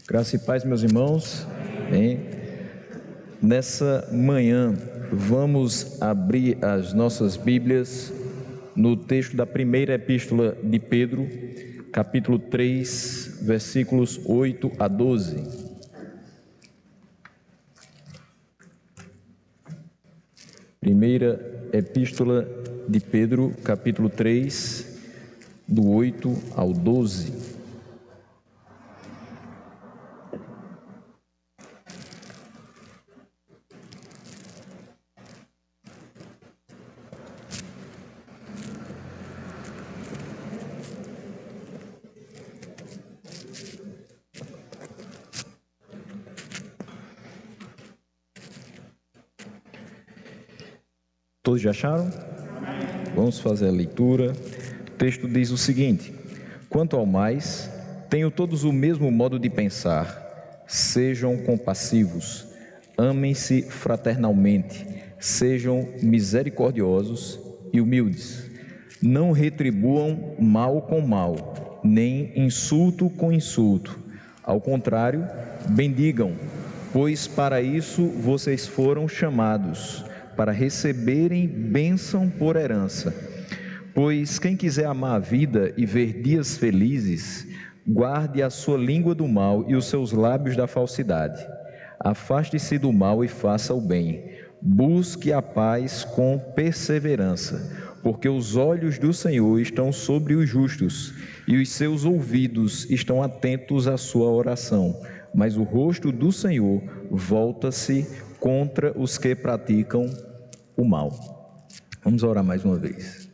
Graça e paz, meus irmãos. Bem, nessa manhã vamos abrir as nossas Bíblias no texto da primeira epístola de Pedro, capítulo 3, versículos 8 a 12. Primeira epístola de Pedro, capítulo 3, do 8 ao 12. Todos já acharam? Vamos fazer a leitura. O texto diz o seguinte: quanto ao mais, tenham todos o mesmo modo de pensar, sejam compassivos, amem-se fraternalmente, sejam misericordiosos e humildes. Não retribuam mal com mal, nem insulto com insulto. Ao contrário, bendigam, pois para isso vocês foram chamados, para receberem bênção por herança. Pois quem quiser amar a vida e ver dias felizes, guarde a sua língua do mal e os seus lábios da falsidade. Afaste-se do mal e faça o bem. Busque a paz com perseverança, porque os olhos do Senhor estão sobre os justos e os seus ouvidos estão atentos à sua oração. Mas o rosto do Senhor volta-se contra os que praticam o mal. Vamos orar mais uma vez.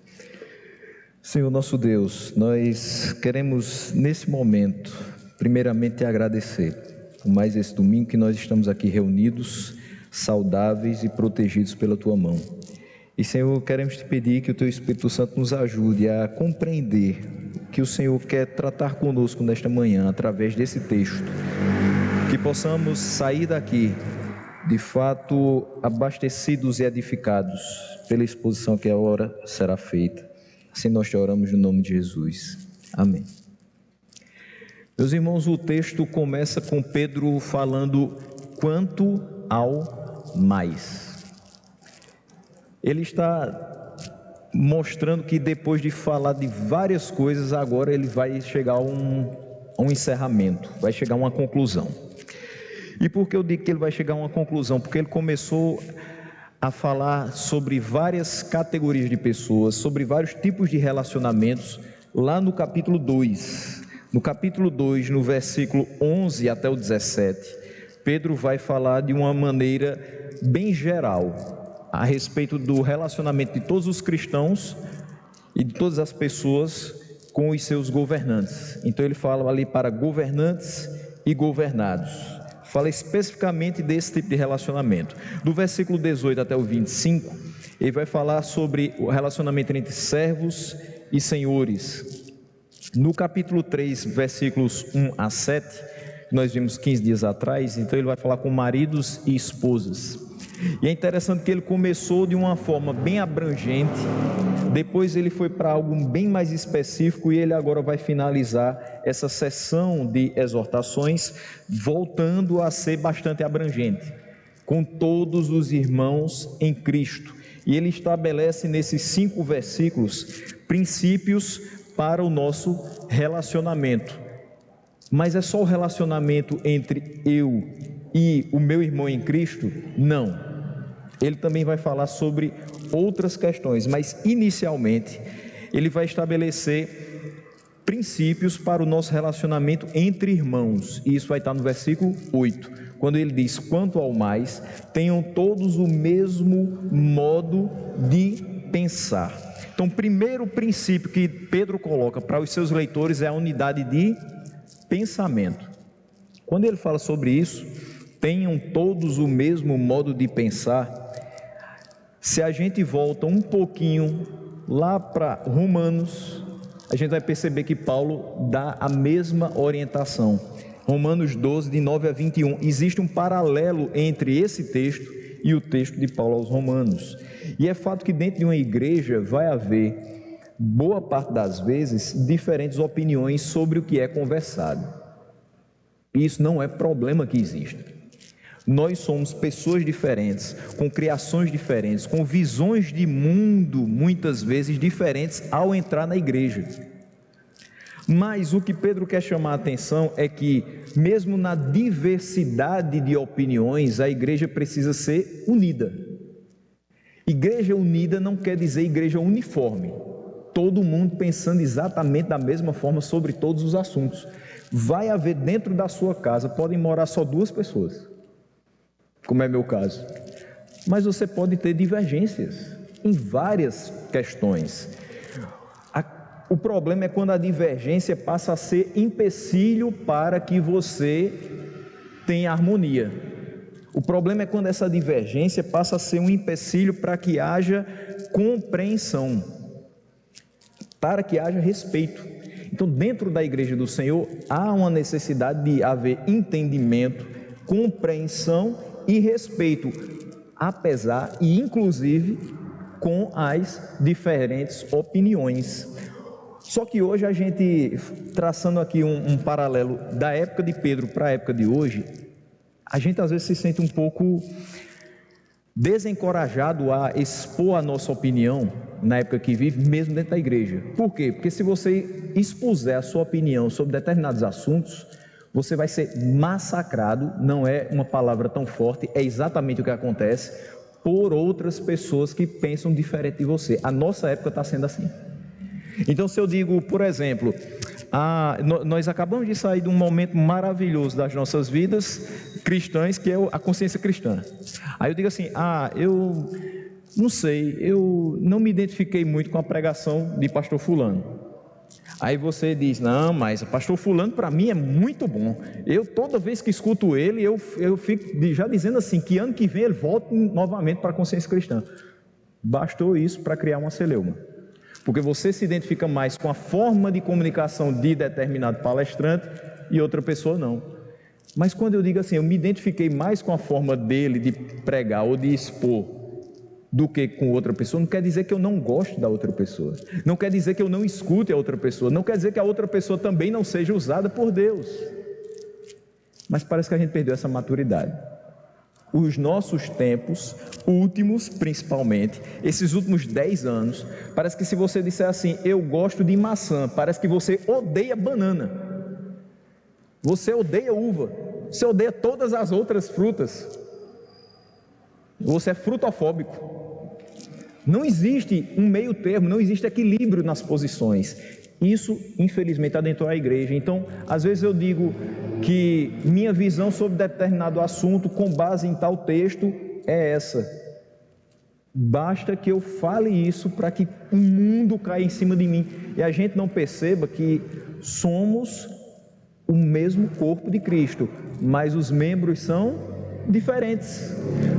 Senhor nosso Deus, nós queremos nesse momento, primeiramente, te agradecer por mais esse domingo que nós estamos aqui reunidos, saudáveis e protegidos pela Tua mão. E, Senhor, queremos te pedir que o Teu Espírito Santo nos ajude a compreender que o Senhor quer tratar conosco nesta manhã, através desse texto. Que possamos sair daqui de fato abastecidos e edificados pela exposição que a hora será feita. Assim nós te oramos no nome de Jesus. Amém. Meus irmãos, o texto começa com Pedro falando quanto ao mais. Ele está mostrando que depois de falar de várias coisas, agora ele vai chegar a um encerramento, vai chegar a uma conclusão. E por que eu digo que ele vai chegar a uma conclusão? Porque ele começou a falar sobre várias categorias de pessoas, sobre vários tipos de relacionamentos, lá no capítulo 2. No capítulo 2, no versículo 11 até o 17, Pedro vai falar de uma maneira bem geral, a respeito do relacionamento de todos os cristãos e de todas as pessoas com os seus governantes. Então ele fala ali para governantes e governados. Fala especificamente desse tipo de relacionamento. Do versículo 18 até o 25, ele vai falar sobre o relacionamento entre servos e senhores. No capítulo 3, versículos 1 a 7, nós vimos 15 dias atrás, então ele vai falar com maridos e esposas. E é interessante que ele começou de uma forma bem abrangente, depois ele foi para algo bem mais específico e ele agora vai finalizar essa sessão de exortações, voltando a ser bastante abrangente, com todos os irmãos em Cristo. E ele estabelece nesses 5 versículos princípios para o nosso relacionamento. Mas é só o relacionamento entre eu e o meu irmão em Cristo? Não. Ele também vai falar sobre outras questões, mas inicialmente ele vai estabelecer princípios para o nosso relacionamento entre irmãos, e isso vai estar no versículo 8, quando ele diz: quanto ao mais, tenham todos o mesmo modo de pensar. Então, o primeiro princípio que Pedro coloca para os seus leitores é a unidade de pensamento. Quando ele fala sobre isso, tenham todos o mesmo modo de pensar, se a gente volta um pouquinho lá para Romanos, a gente vai perceber que Paulo dá a mesma orientação. Romanos 12, de 9 a 21, existe um paralelo entre esse texto e o texto de Paulo aos Romanos. E é fato que dentro de uma igreja vai haver, boa parte das vezes, diferentes opiniões sobre o que é conversado. Isso não é problema que exista. Nós somos pessoas diferentes, com criações diferentes, com visões de mundo muitas vezes diferentes ao entrar na igreja. Mas o que Pedro quer chamar a atenção é que, mesmo na diversidade de opiniões, a igreja precisa ser unida. Igreja unida não quer dizer igreja uniforme, todo mundo pensando exatamente da mesma forma sobre todos os assuntos. Vai haver dentro da sua casa, podem morar só 2 pessoas, como é meu caso, mas você pode ter divergências em várias questões. O problema é quando a divergência passa a ser empecilho para que você tenha harmonia. O problema é quando essa divergência passa a ser um empecilho para que haja compreensão, para que haja respeito. Então, dentro da igreja do Senhor, há uma necessidade de haver entendimento, compreensão e respeito, apesar e inclusive com as diferentes opiniões. Só que hoje a gente, traçando aqui um paralelo da época de Pedro para a época de hoje, a gente às vezes se sente um pouco desencorajado a expor a nossa opinião na época que vive, mesmo dentro da igreja. Por quê? Porque se você expuser a sua opinião sobre determinados assuntos, você vai ser massacrado, não é uma palavra tão forte, é exatamente o que acontece, por outras pessoas que pensam diferente de você. A nossa época está sendo assim. Então, se eu digo, por exemplo, nós acabamos de sair de um momento maravilhoso das nossas vidas cristãs, que é a consciência cristã. Aí eu digo assim, eu não sei, eu não me identifiquei muito com a pregação de pastor fulano. Aí você diz, não, mas o pastor fulano para mim é muito bom. Eu toda vez que escuto ele, eu fico já dizendo assim, que ano que vem ele volta novamente para a consciência cristã. Bastou isso para criar uma celeuma. Porque você se identifica mais com a forma de comunicação de determinado palestrante e outra pessoa não. Mas quando eu digo assim, eu me identifiquei mais com a forma dele de pregar ou de expor do que com outra pessoa, não quer dizer que eu não goste da outra pessoa, não quer dizer que eu não escute a outra pessoa, não quer dizer que a outra pessoa também não seja usada por Deus. Mas parece que a gente perdeu essa maturidade. Os nossos tempos últimos, principalmente, esses últimos 10 anos, parece que se você disser assim, eu gosto de maçã, parece que você odeia banana, você odeia uva, você odeia todas as outras frutas, você é frutofóbico. Não existe um meio termo, não existe equilíbrio nas posições. Isso, infelizmente, adentrou a igreja. Então, às vezes eu digo que minha visão sobre determinado assunto, com base em tal texto, é essa. Basta que eu fale isso para que o mundo caia em cima de mim e a gente não perceba que somos o mesmo corpo de Cristo, mas os membros são diferentes.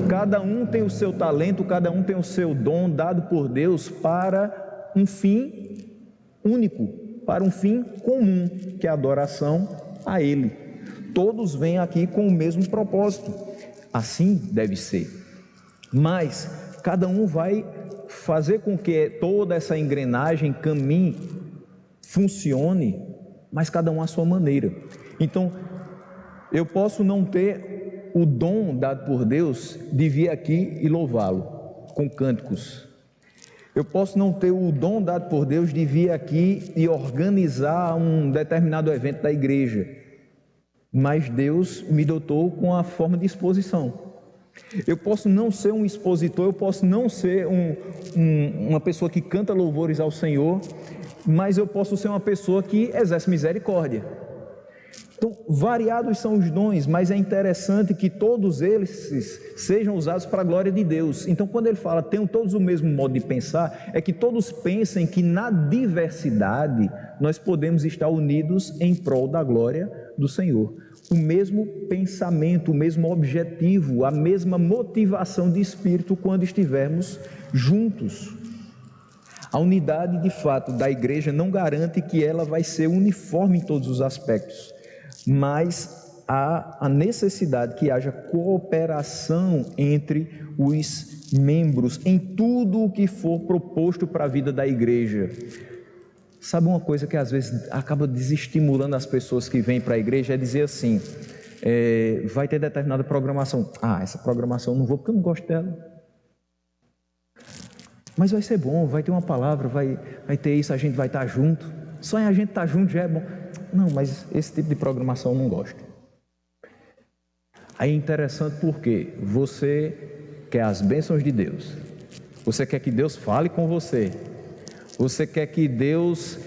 Cada um tem o seu talento, cada um tem o seu dom dado por Deus para um fim único, para um fim comum, que é a adoração a Ele. Todos vêm aqui com o mesmo propósito, assim deve ser, mas cada um vai fazer com que toda essa engrenagem caminhe, funcione, mas cada um à sua maneira. Então, eu posso não ter o dom dado por Deus de vir aqui e louvá-lo com cânticos. Eu posso não ter o dom dado por Deus de vir aqui e organizar um determinado evento da igreja, mas Deus me dotou com a forma de exposição. Eu posso não ser um expositor, eu posso não ser uma pessoa que canta louvores ao Senhor, mas eu posso ser uma pessoa que exerce misericórdia. Então, variados são os dons, mas é interessante que todos eles sejam usados para a glória de Deus. Então, quando ele fala, tenham todos o mesmo modo de pensar, é que todos pensem que na diversidade nós podemos estar unidos em prol da glória do Senhor. O mesmo pensamento, o mesmo objetivo, a mesma motivação de espírito quando estivermos juntos. A unidade, de fato, da igreja não garante que ela vai ser uniforme em todos os aspectos, mas há a necessidade que haja cooperação entre os membros em tudo o que for proposto para a vida da igreja. Sabe uma coisa que às vezes acaba desestimulando as pessoas que vêm para a igreja? É dizer assim, vai ter determinada programação. Essa programação eu não vou porque eu não gosto dela. Mas vai ser bom, vai ter uma palavra, vai ter isso, a gente vai estar junto. Só em a gente estar junto já é bom. Não, mas esse tipo de programação eu não gosto. Aí é interessante porque você quer as bênçãos de Deus. Você quer que Deus fale com você. Você quer que Deus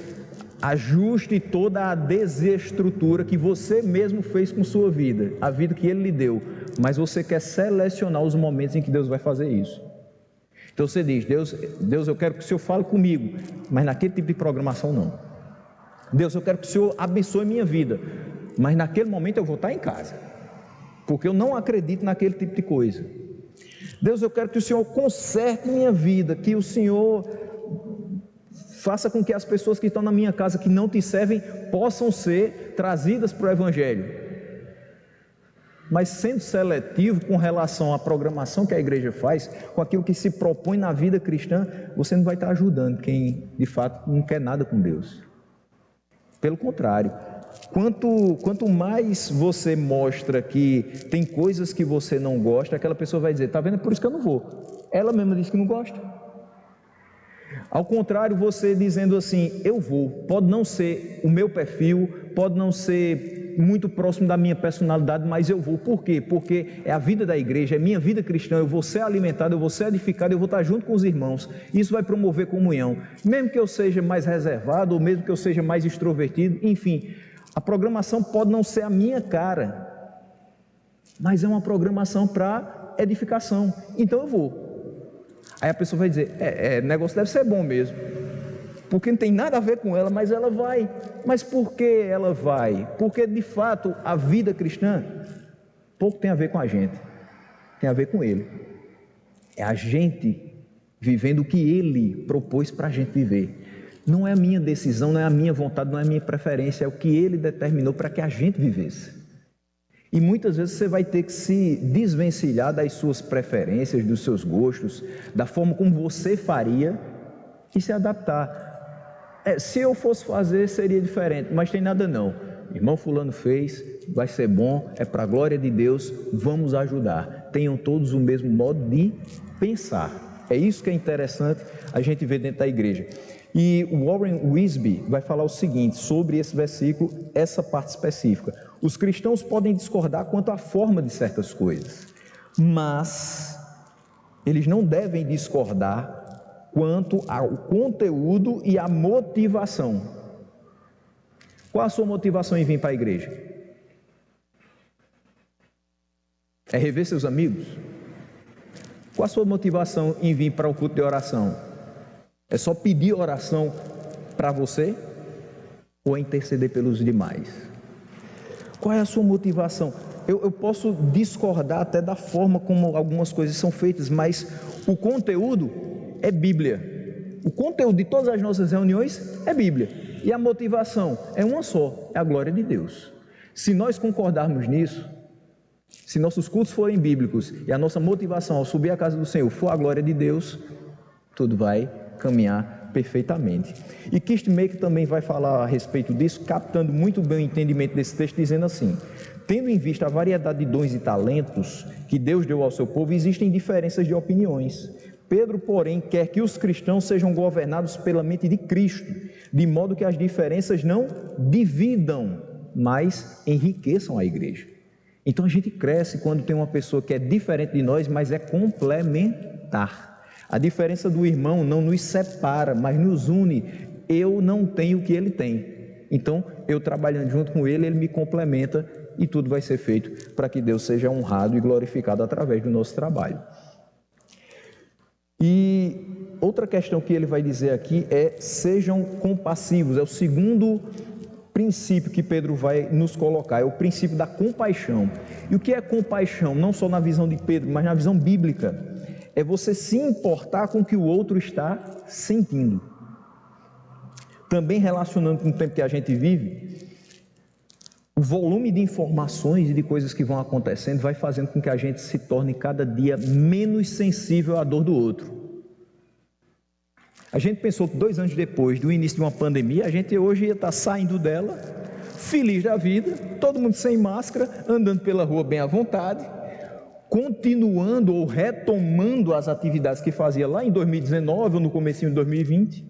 ajuste toda a desestrutura que você mesmo fez com sua vida, a vida que Ele lhe deu. Mas você quer selecionar os momentos em que Deus vai fazer isso. Então você diz, Deus, eu quero que o Senhor fale comigo, mas naquele tipo de programação não. Deus, eu quero que o Senhor abençoe minha vida, mas naquele momento eu vou estar em casa, porque eu não acredito naquele tipo de coisa. Deus, eu quero que o Senhor conserte minha vida, que o Senhor faça com que as pessoas que estão na minha casa, que não te servem, possam ser trazidas para o Evangelho. Mas sendo seletivo com relação à programação que a igreja faz, com aquilo que se propõe na vida cristã, você não vai estar ajudando quem de fato não quer nada com Deus. Pelo contrário, quanto mais você mostra que tem coisas que você não gosta, aquela pessoa vai dizer, está vendo, é por isso que eu não vou. Ela mesma disse que não gosta. Ao contrário, você dizendo assim, eu vou, pode não ser o meu perfil, pode não ser muito próximo da minha personalidade, mas eu vou. Por quê? Porque é a vida da igreja, é minha vida cristã, eu vou ser alimentado, eu vou ser edificado, eu vou estar junto com os irmãos. Isso vai promover comunhão. Mesmo que eu seja mais reservado, ou mesmo que eu seja mais extrovertido, enfim, a programação pode não ser a minha cara, mas é uma programação para edificação. Então eu vou. Aí a pessoa vai dizer, o negócio deve ser bom mesmo, porque não tem nada a ver com ela, mas ela vai. Mas por que ela vai? Porque de fato a vida cristã pouco tem a ver com a gente, tem a ver com Ele. É a gente vivendo o que Ele propôs para a gente viver. Não é a minha decisão, não é a minha vontade, não é a minha preferência, é o que Ele determinou para que a gente vivesse. E muitas vezes você vai ter que se desvencilhar das suas preferências, dos seus gostos, da forma como você faria e se adaptar. Se eu fosse fazer, seria diferente, mas tem nada não. Irmão fulano fez, vai ser bom, é para a glória de Deus, vamos ajudar. Tenham todos o mesmo modo de pensar. É isso que é interessante a gente ver dentro da igreja. E o Warren Wiersbe vai falar o seguinte sobre esse versículo, essa parte específica. Os cristãos podem discordar quanto à forma de certas coisas, mas eles não devem discordar quanto ao conteúdo e à motivação. Qual a sua motivação em vir para a igreja? É rever seus amigos? Qual a sua motivação em vir para o culto de oração? É só pedir oração para você ou é interceder pelos demais? Qual é a sua motivação? Eu posso discordar até da forma como algumas coisas são feitas, mas o conteúdo é Bíblia. O conteúdo de todas as nossas reuniões é Bíblia. E a motivação é uma só, é a glória de Deus. Se nós concordarmos nisso, se nossos cultos forem bíblicos e a nossa motivação ao subir à casa do Senhor for a glória de Deus, tudo vai caminhar perfeitamente. E Kistemaker também vai falar a respeito disso, captando muito bem o entendimento desse texto, dizendo assim: tendo em vista a variedade de dons e talentos que Deus deu ao seu povo, existem diferenças de opiniões. Pedro, porém, quer que os cristãos sejam governados pela mente de Cristo, de modo que as diferenças não dividam, mas enriqueçam a igreja. Então a gente cresce quando tem uma pessoa que é diferente de nós, mas é complementar. A diferença do irmão não nos separa, mas nos une. Eu não tenho o que ele tem. Então, eu trabalhando junto com ele, ele me complementa e tudo vai ser feito para que Deus seja honrado e glorificado através do nosso trabalho. E outra questão que ele vai dizer aqui é: sejam compassivos. É o segundo princípio que Pedro vai nos colocar, é o princípio da compaixão. E o que é compaixão? Não só na visão de Pedro, mas na visão bíblica. É você se importar com o que o outro está sentindo. Também relacionando com o tempo que a gente vive, o volume de informações e de coisas que vão acontecendo vai fazendo com que a gente se torne cada dia menos sensível à dor do outro. A gente pensou que 2 anos depois do início de uma pandemia, a gente hoje ia estar saindo dela, feliz da vida, todo mundo sem máscara, andando pela rua bem à vontade, continuando ou retomando as atividades que fazia lá em 2019 ou no comecinho de 2020.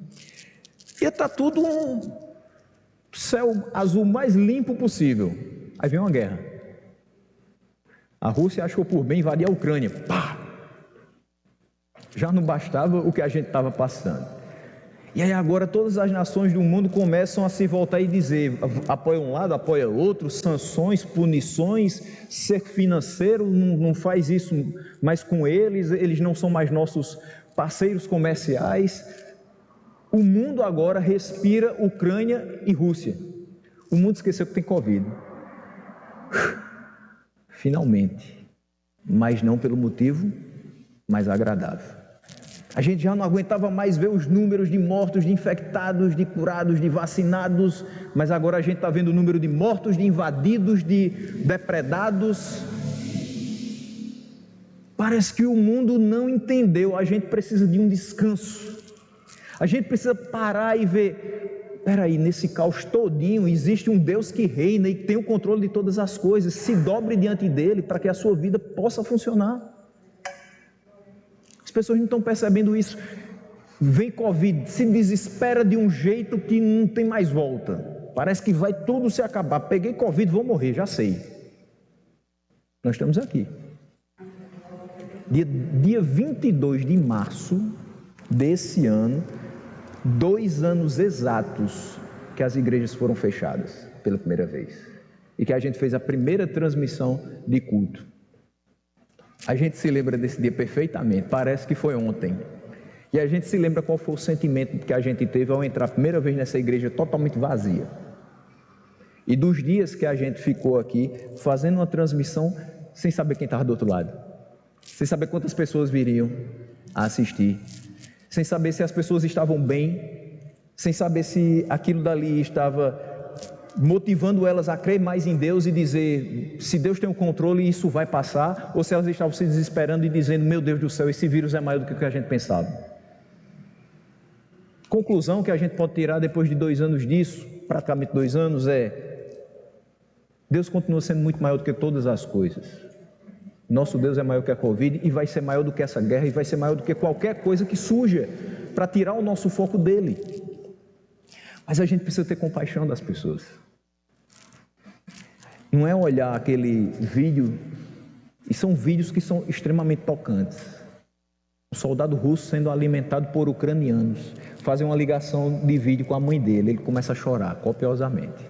Ia estar tudo um céu azul mais limpo possível. Aí vem uma guerra. A Rússia achou por bem invadir a Ucrânia. Pá! Já não bastava o que a gente estava passando. E aí agora todas as nações do mundo começam a se voltar e dizer, apoia um lado, apoia outro, sanções, punições, cerco financeiro, não faz isso mais com eles não são mais nossos parceiros comerciais. O mundo agora respira Ucrânia e Rússia. O mundo esqueceu que tem Covid. Finalmente. Mas não pelo motivo mais agradável. A gente já não aguentava mais ver os números de mortos, de infectados, de curados, de vacinados, mas agora a gente está vendo o número de mortos, de invadidos, de depredados. Parece que o mundo não entendeu, a gente precisa de um descanso. A gente precisa parar e ver, espera aí, nesse caos todinho existe um Deus que reina e tem o controle de todas as coisas. Se dobre diante dele para que a sua vida possa funcionar. As pessoas não estão percebendo isso. Vem Covid, se desespera de um jeito que não tem mais volta. Parece que vai tudo se acabar. Peguei Covid, vou morrer, já sei. Nós estamos aqui. Dia 22 de março desse ano, 2 anos exatos que as igrejas foram fechadas pela primeira vez. E que a gente fez a primeira transmissão de culto. A gente se lembra desse dia perfeitamente, parece que foi ontem. E a gente se lembra qual foi o sentimento que a gente teve ao entrar a primeira vez nessa igreja totalmente vazia. E dos dias que a gente ficou aqui, fazendo uma transmissão, sem saber quem estava do outro lado. Sem saber quantas pessoas viriam a assistir. Sem saber se as pessoas estavam bem. Sem saber se aquilo dali estava motivando elas a crer mais em Deus e dizer, se Deus tem o controle, isso vai passar, ou se elas estavam se desesperando e dizendo, meu Deus do céu, esse vírus é maior do que o que a gente pensava. Conclusão que a gente pode tirar depois de 2 anos disso, praticamente 2 anos, Deus continua sendo muito maior do que todas as coisas. Nosso Deus é maior que a Covid e vai ser maior do que essa guerra e vai ser maior do que qualquer coisa que surja para tirar o nosso foco dele. Mas a gente precisa ter compaixão das pessoas. Não é olhar aquele vídeo, e são vídeos que são extremamente tocantes. Um soldado russo sendo alimentado por ucranianos. Fazem uma ligação de vídeo com a mãe dele, ele começa a chorar copiosamente.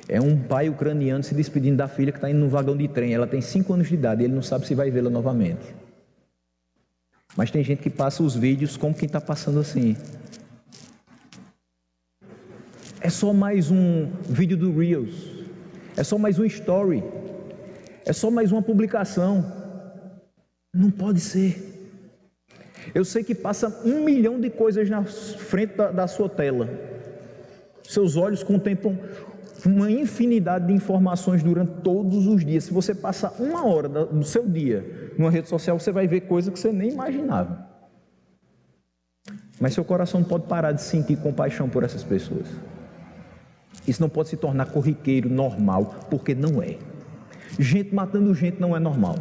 É um pai ucraniano se despedindo da filha que está indo no vagão de trem. Ela tem 5 anos de idade e ele não sabe se vai vê-la novamente. Mas tem gente que passa os vídeos como quem está passando assim. É só mais um vídeo do Reels. É só mais um story. É só mais uma publicação. Não pode ser. Eu sei que passa 1 milhão de coisas na frente da sua tela. Seus olhos contemplam uma infinidade de informações durante todos os dias. Se você passar 1 hora do seu dia numa rede social, você vai ver coisas que você nem imaginava. Mas seu coração não pode parar de sentir compaixão por essas pessoas. Isso não pode se tornar corriqueiro, normal, porque não é. Gente matando gente não é normal.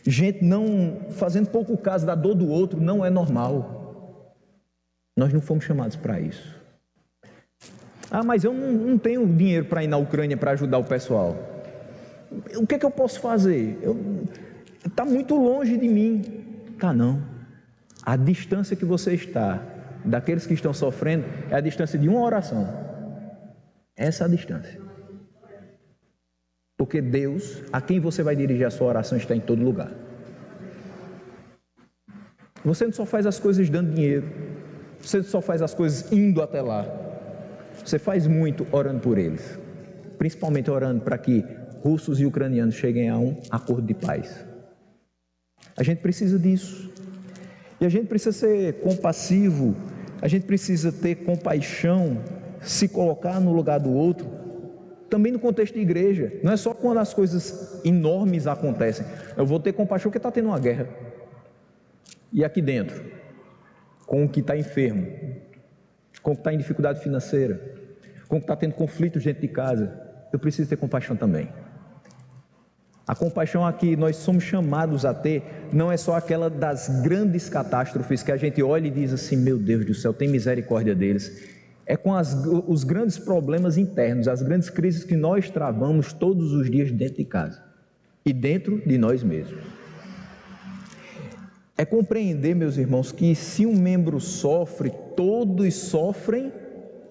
Gente não fazendo pouco caso da dor do outro não é normal. Nós não fomos chamados para isso. Ah, mas eu não tenho dinheiro para ir na Ucrânia para ajudar o pessoal. O que é que eu posso fazer? Está muito longe de mim. Tá não. A distância que você está daqueles que estão sofrendo é a distância de uma oração. Essa é a distância. Porque Deus, a quem você vai dirigir a sua oração, está em todo lugar. Você não só faz as coisas dando dinheiro. Você não só faz as coisas indo até lá. Você faz muito orando por eles. Principalmente orando para que russos e ucranianos cheguem a um acordo de paz. A gente precisa disso. E a gente precisa ser compassivo. A gente precisa ter compaixão, se colocar no lugar do outro, também no contexto de igreja. Não é só quando as coisas enormes acontecem. Eu vou ter compaixão porque está tendo uma guerra. E aqui dentro? com o que está enfermo, com o que está em dificuldade financeira, com o que está tendo conflitos dentro de casa, eu preciso ter compaixão também. A compaixão a que nós somos chamados a ter não é só aquela das grandes catástrofes que a gente olha e diz assim: meu Deus do céu, tem misericórdia deles. É com os grandes problemas internos, as grandes crises que nós travamos todos os dias dentro de casa e dentro de nós mesmos. É compreender, meus irmãos, que se um membro sofre, todos sofrem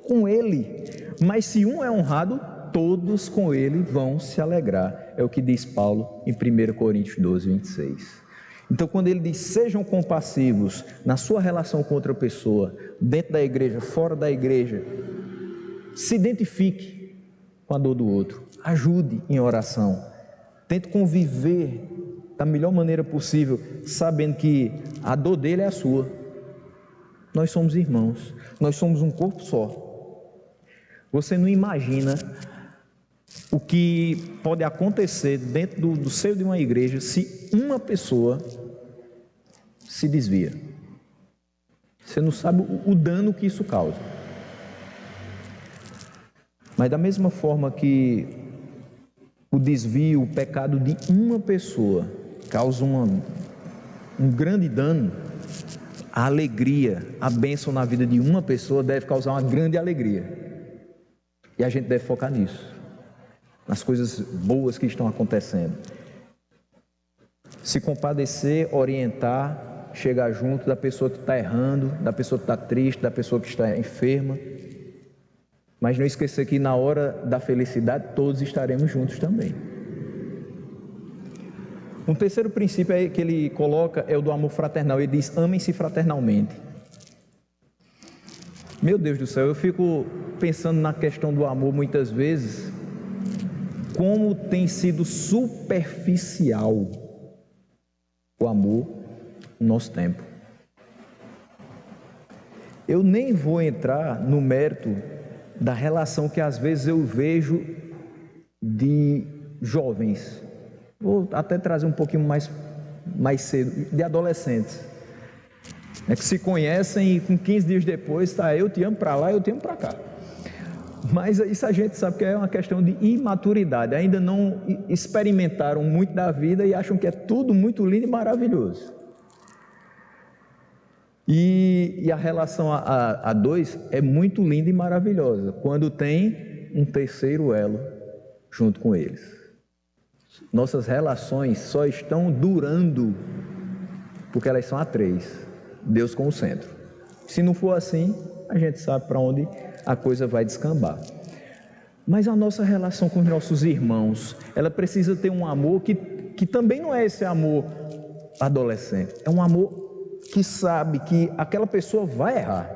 com ele, mas se um é honrado, todos com ele vão se alegrar. É o que diz Paulo em 1 Coríntios 12, 26. Então, quando ele diz: sejam compassivos na sua relação com outra pessoa, dentro da igreja, fora da igreja, se identifique com a dor do outro, ajude em oração, tente conviver da melhor maneira possível, sabendo que a dor dele é a sua. Nós somos irmãos, nós somos um corpo só. Você não imagina o que pode acontecer dentro do seio de uma igreja se uma pessoa se desvia. Você não sabe o dano que isso causa. Mas da mesma forma que o desvio, o pecado de uma pessoa causa um grande dano, a alegria, a bênção na vida de uma pessoa deve causar uma grande alegria. E a gente deve focar nisso, nas coisas boas que estão acontecendo. Se compadecer, orientar, chegar junto da pessoa que está errando, da pessoa que está triste, da pessoa que está enferma. Mas não esquecer que na hora da felicidade todos estaremos juntos também. Um terceiro princípio que ele coloca é o do amor fraternal. Ele diz: amem-se fraternalmente. Meu Deus do céu, eu fico pensando na questão do amor muitas vezes, como tem sido superficial o amor no nosso tempo. Eu nem vou entrar no mérito da relação que às vezes eu vejo de jovens, vou até trazer um pouquinho mais cedo, de adolescentes, que se conhecem e com 15 dias depois, eu te amo para lá, eu te amo para cá. Mas isso a gente sabe que é uma questão de imaturidade, ainda não experimentaram muito da vida e acham que é tudo muito lindo e maravilhoso. E a relação a dois é muito linda e maravilhosa, quando tem um terceiro elo junto com eles. Nossas relações só estão durando porque elas são a três, Deus como centro. Se não for assim, a gente sabe para onde a coisa vai descambar. Mas a nossa relação com os nossos irmãos, ela precisa ter um amor que também não é esse amor adolescente, é um amor que sabe que aquela pessoa vai errar,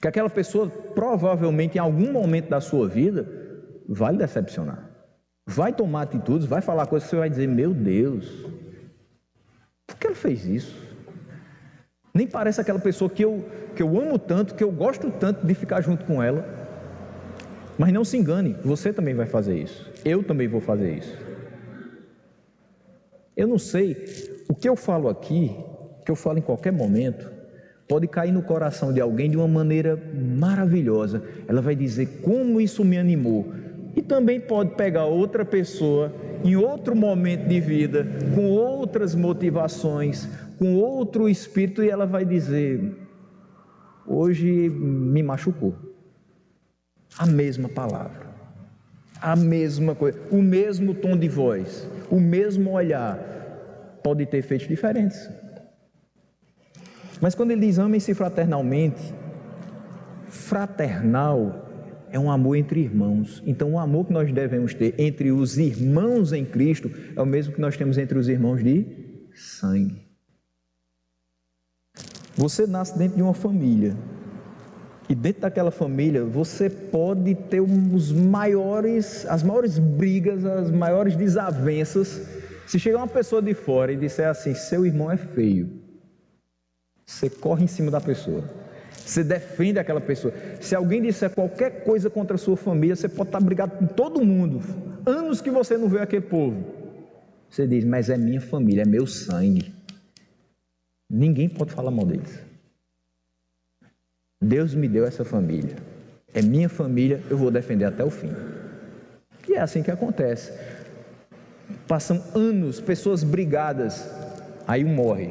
que aquela pessoa provavelmente em algum momento da sua vida vai lhe decepcionar, vai tomar atitudes, vai falar coisas que você vai dizer: meu Deus, por que ela fez isso? Nem parece aquela pessoa que eu amo tanto, que eu gosto tanto de ficar junto com ela. Mas não se engane, você também vai fazer isso, eu também vou fazer isso. Eu não sei, o que eu falo aqui, que eu falo em qualquer momento, pode cair no coração de alguém de uma maneira maravilhosa. Ela vai dizer como isso me animou. E também pode pegar outra pessoa em outro momento de vida, com outras motivações, com outro espírito, e ela vai dizer: hoje me machucou. A mesma palavra, a mesma coisa, o mesmo tom de voz, o mesmo olhar, pode ter efeitos diferentes. Mas quando ele diz amem-se fraternalmente, fraternal é um amor entre irmãos. Então o amor que nós devemos ter entre os irmãos em Cristo é o mesmo que nós temos entre os irmãos de sangue. Você nasce dentro de uma família, e dentro daquela família você pode ter as maiores brigas, as maiores desavenças. Se chegar uma pessoa de fora e disser assim: seu irmão é feio, você corre em cima da pessoa, você defende aquela pessoa. Se alguém disser qualquer coisa contra a sua família, você pode estar brigado com todo mundo, anos que você não vê aquele povo, você diz: mas é minha família, é meu sangue, ninguém pode falar mal deles. Deus me deu essa família, é minha família, eu vou defender até o fim. E é assim que acontece. Passam anos, pessoas brigadas, aí um morre.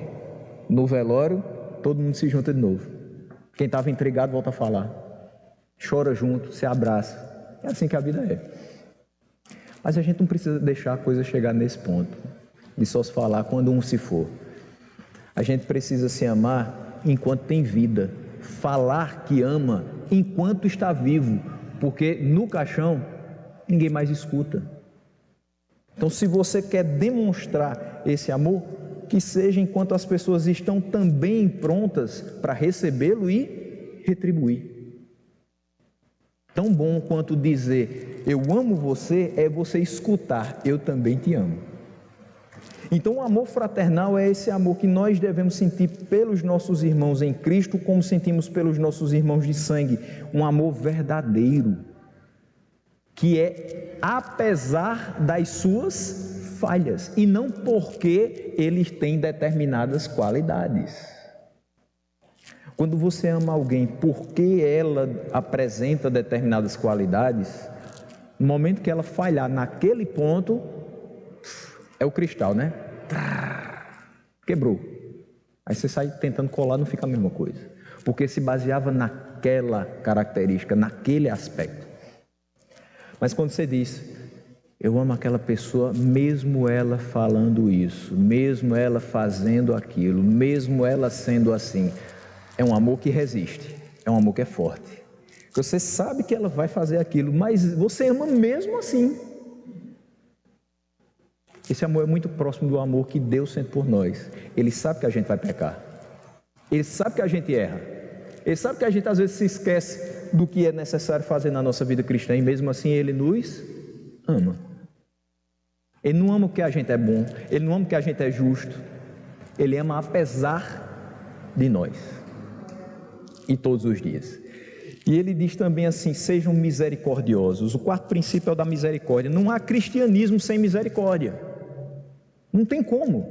No velório, todo mundo se junta de novo. Quem estava intrigado volta a falar, chora junto, se abraça. É assim que a vida é. Mas a gente não precisa deixar a coisa chegar nesse ponto de só se falar quando um se for. A gente precisa se amar enquanto tem vida, falar que ama enquanto está vivo, porque no caixão ninguém mais escuta. Então, se você quer demonstrar esse amor, que seja enquanto as pessoas estão também prontas para recebê-lo e retribuir. Tão bom quanto dizer eu amo você é você escutar eu também te amo. Então o amor fraternal é esse amor que nós devemos sentir pelos nossos irmãos em Cristo, como sentimos pelos nossos irmãos de sangue, um amor verdadeiro, que é apesar das suas falhas, e não porque eles têm determinadas qualidades. Quando você ama alguém porque ela apresenta determinadas qualidades, no momento que ela falhar naquele ponto, é o cristal, né? Quebrou. Aí você sai tentando colar, não fica a mesma coisa, porque se baseava naquela característica, naquele aspecto. Mas quando você diz, eu amo aquela pessoa, mesmo ela falando isso, mesmo ela fazendo aquilo, mesmo ela sendo assim, é um amor que resiste, é um amor que é forte. Você sabe que ela vai fazer aquilo, mas você ama mesmo assim. Esse amor é muito próximo do amor que Deus sente por nós. Ele sabe que a gente vai pecar, Ele sabe que a gente erra, Ele sabe que a gente às vezes se esquece do que é necessário fazer na nossa vida cristã, e mesmo assim Ele nos ama. Ele não ama porque a gente é bom, Ele não ama porque a gente é justo, Ele ama apesar de nós, e todos os dias. E Ele diz também assim, sejam misericordiosos. O quarto princípio é o da misericórdia. Não há cristianismo sem misericórdia, não tem como.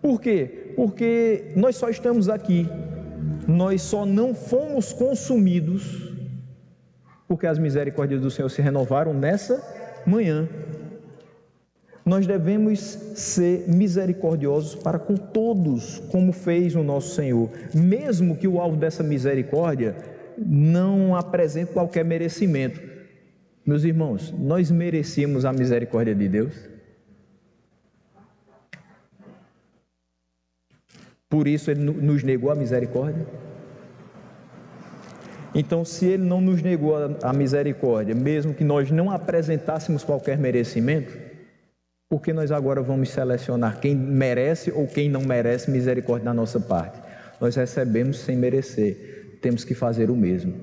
Por quê? Porque nós só estamos aqui, nós só não fomos consumidos porque as misericórdias do Senhor se renovaram nessa manhã. Nós devemos ser misericordiosos para com todos, como fez o nosso Senhor, mesmo que o alvo dessa misericórdia não apresente qualquer merecimento. Meus irmãos, nós merecíamos a misericórdia de Deus? Por isso Ele nos negou a misericórdia? Então, se Ele não nos negou a misericórdia, mesmo que nós não apresentássemos qualquer merecimento, por que nós agora vamos selecionar quem merece ou quem não merece misericórdia da nossa parte? Nós recebemos sem merecer, temos que fazer o mesmo.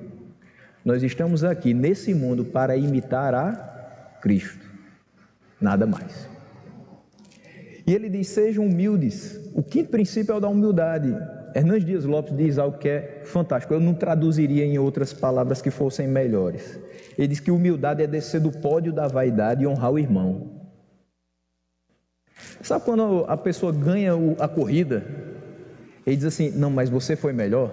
Nós estamos aqui nesse mundo para imitar a Cristo, nada mais. E Ele diz, sejam humildes. O quinto princípio é o da humildade. Hernandes Dias Lopes diz algo que é fantástico, eu não traduziria em outras palavras que fossem melhores. Ele diz que humildade é descer do pódio da vaidade e honrar o irmão. Sabe quando a pessoa ganha a corrida, ele diz assim, não, mas você foi melhor?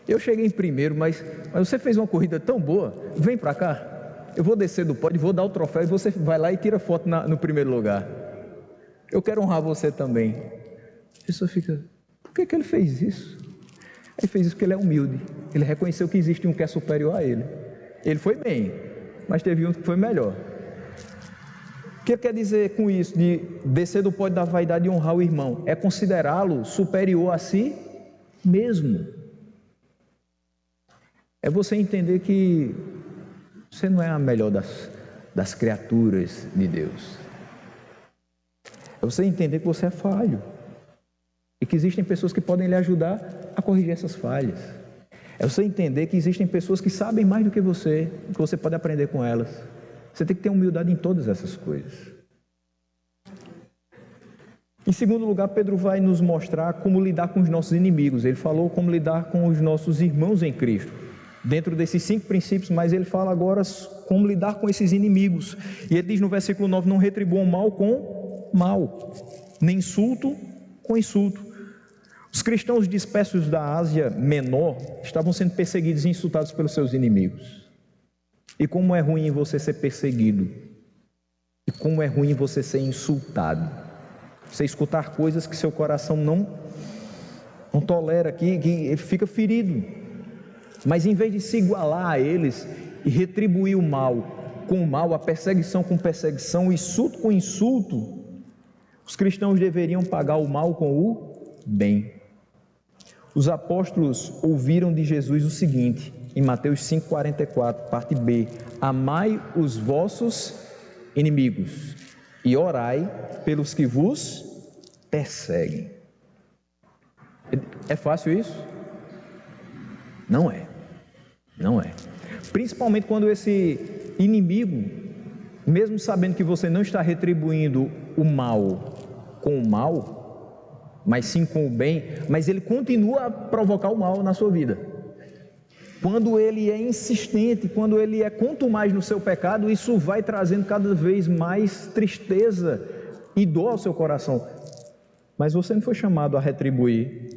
Eu cheguei em primeiro, mas você fez uma corrida tão boa, vem para cá, eu vou descer do pódio, vou dar o troféu e você vai lá e tira foto no primeiro lugar. Eu quero honrar você também. A pessoa fica, por que ele fez isso? Ele fez isso porque ele é humilde, ele reconheceu que existe um que é superior a ele. Ele foi bem, mas teve um que foi melhor. O que ele quer dizer com isso, de descer do pódio da vaidade e honrar o irmão? É considerá-lo superior a si mesmo. É você entender que você não é a melhor das criaturas de Deus. É você entender que você é falho e que existem pessoas que podem lhe ajudar a corrigir essas falhas. É você entender que existem pessoas que sabem mais do que você pode aprender com elas. Você tem que ter humildade em todas essas coisas. Em segundo lugar, Pedro vai nos mostrar como lidar com os nossos inimigos. Ele falou como lidar com os nossos irmãos em Cristo, dentro desses 5 princípios, mas ele fala agora como lidar com esses inimigos. E ele diz no versículo 9, não retribuam mal com mal, nem insulto com insulto. Os cristãos dispersos da Ásia Menor estavam sendo perseguidos e insultados pelos seus inimigos. E como é ruim você ser perseguido. E como é ruim você ser insultado. Você escutar coisas que seu coração não tolera, que fica ferido. Mas em vez de se igualar a eles e retribuir o mal com o mal, a perseguição com perseguição, o insulto com insulto, os cristãos deveriam pagar o mal com o bem. Os apóstolos ouviram de Jesus o seguinte, em Mateus 5,44, parte B: amai os vossos inimigos e orai pelos que vos perseguem. É fácil isso? Não é. Não é. Principalmente quando esse inimigo, mesmo sabendo que você não está retribuindo o mal com o mal, mas sim com o bem, mas ele continua a provocar o mal na sua vida. Quando ele é insistente, quando ele é contumaz no seu pecado, isso vai trazendo cada vez mais tristeza e dor ao seu coração. Mas você não foi chamado a retribuir